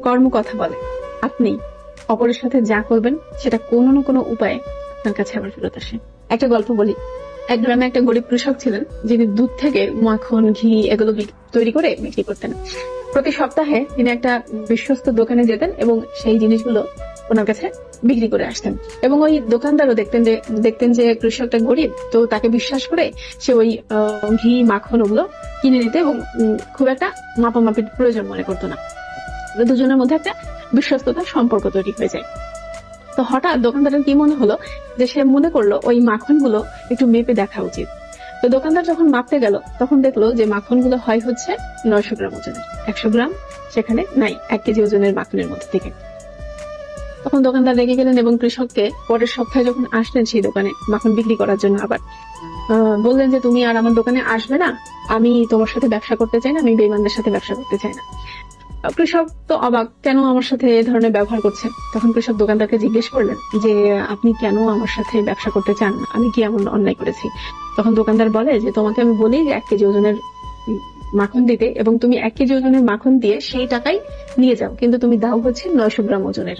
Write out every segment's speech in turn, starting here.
কর্ম কথা বলে। আপনি অপরের সাথে যা করবেন সেটা কোনো না কোনো উপায়ে আপনার কাছে আবার ফেরত আসে। একটা গল্প বলি। এক গ্রামে একটা গরিব কৃষক ছিলেন, যিনি দুধ থেকে মাখন, ঘি এগুলো তৈরি করে বিক্রি করতেন। প্রতি সপ্তাহে তিনি একটা বিশ্বস্ত দোকানে যেতেন এবং সেই জিনিসগুলো ওনার কাছে বিক্রি করে আসতেন। এবং ওই দোকানদারও দেখতেন যে কৃষকটা গরিব, তো তাকে বিশ্বাস করে সে ওই ঘি, মাখন ওগুলো কিনে নিতে এবং খুব একটা মাপামাপির প্রয়োজন মনে করতো না। দুজনের মধ্যে একটা বিশ্বস্ততার সম্পর্ক তৈরি হয়ে যায়। তো হঠাৎ দোকানদারের কি মনে হলো যে সে মনে করলো ওই মাখনগুলো একটু মেপে দেখা উচিত। তো দোকানদার যখন মাপতে গেল তখন দেখলো যে মাখনগুলো হচ্ছে 900 গ্রাম ওজনের, 100 গ্রাম সেখানে নাই 1 কেজি ওজনের মাখনের মধ্যে থেকে। তখন দোকানদার রেগে গেলেন এবং কৃষককে পরের সপ্তাহে যখন আসলেন সেই দোকানে মাখন বিক্রি করার জন্য আবার বললেন যে তুমি আর আমার দোকানে আসবে না, আমি তোমার সাথে ব্যবসা করতে চাই না, আমি বেঈমানদের সাথে ব্যবসা করতে চাই না। কৃষক তো অবাক, কেন আমার সাথে এই ধরনের ব্যবহার করছেন। তখন কৃষক দোকানদারকে জিজ্ঞেস করলেন যে আপনি কেন আমার সাথে ব্যবসা করতে চান, আমি কি এমন অন্যায় করেছি। তখন দোকানদার বলে যে তোমাকে আমি বলি যে 1 কেজি ওজনের মাখন দিতে, এবং তুমি 1 কেজি ওজনের মাখন দিয়ে সেই টাকাই নিয়ে যাও, কিন্তু তুমি দাও হচ্ছে 900 গ্রাম ওজনের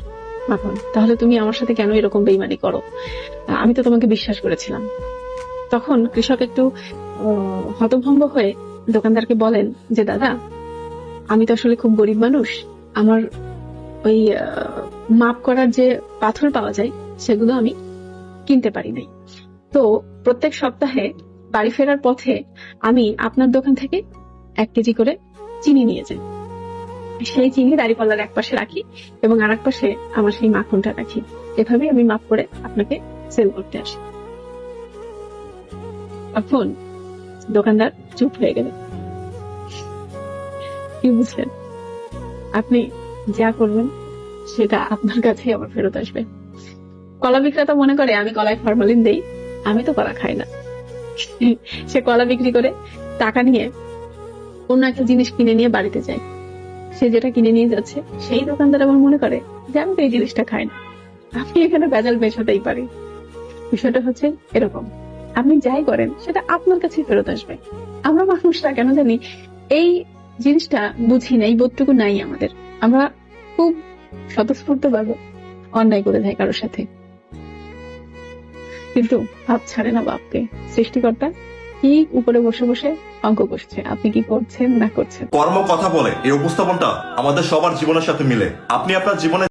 মাখন। তাহলে তুমি আমার সাথে কেন এরকম বেইমানি করো, আমি তো তোমাকে বিশ্বাস করেছিলাম। তখন কৃষক একটু হতভম্ব হয়ে দোকানদারকে বলেন যে দাদা, আমি তো আসলে খুব গরিব মানুষ, আমার ওই মাপ করার যে পাথর পাওয়া যায় সেগুলো আমি কিনতে পারি নাই। তো প্রত্যেক সপ্তাহে বাড়ি ফেরার পথে আমি আপনার দোকান থেকে 1 কেজি করে চিনি নিয়ে যাই। সেই চিনি দাঁড়িপাল্লার এক পাশে রাখি এবং আর এক পাশে আমার সেই মাখনটা রাখি। এভাবে আমি মাপ করে আপনাকে সেল করতে আসি। এখন দোকানদার চুপ হয়ে গেল। কি বুঝলেন? আপনি যা করবেন সেটা আপনার কাছেই আবার ফেরত আসবে। কলা বিক্রেতা মনে করে আমি কলায় ফরমালিন দেই, আমি তো কলা খাই না। সে কলা বিক্রি করে টাকা নিয়ে অন্য একটা জিনিস কিনে নিয়ে বাড়িতে যায়। সে যেটা কিনে নিয়ে যাচ্ছে সেই দোকানদার আবার মনে করে যে আমি তো এই জিনিসটা খাই না, আপনি এখানে ভেজাল বেচাতেই পারি। বিষয়টা হচ্ছে এরকম, আপনি যাই করেন সেটা আপনার কাছে ফেরত আসবে। আমরা মানুষরা কেন জানি এই জিনিসটা বুঝি না, এই বোধটুকু নাই আমাদের। আমরা খুব স্বতঃস্ফূর্ত ভাবে অন্যায় করে যাই কারোর সাথে, কিন্তু ভাব ছাড়ে না বাপকে। সৃষ্টিকর্তা কি উপরে বসে বসে অঙ্ক কষছে, আপনি কি করছেন না করছেন। কর্ম কথা বলে এই উপস্থাপনটা আমাদের সবার জীবনের সাথে মিলে। আপনি আপনার জীবনে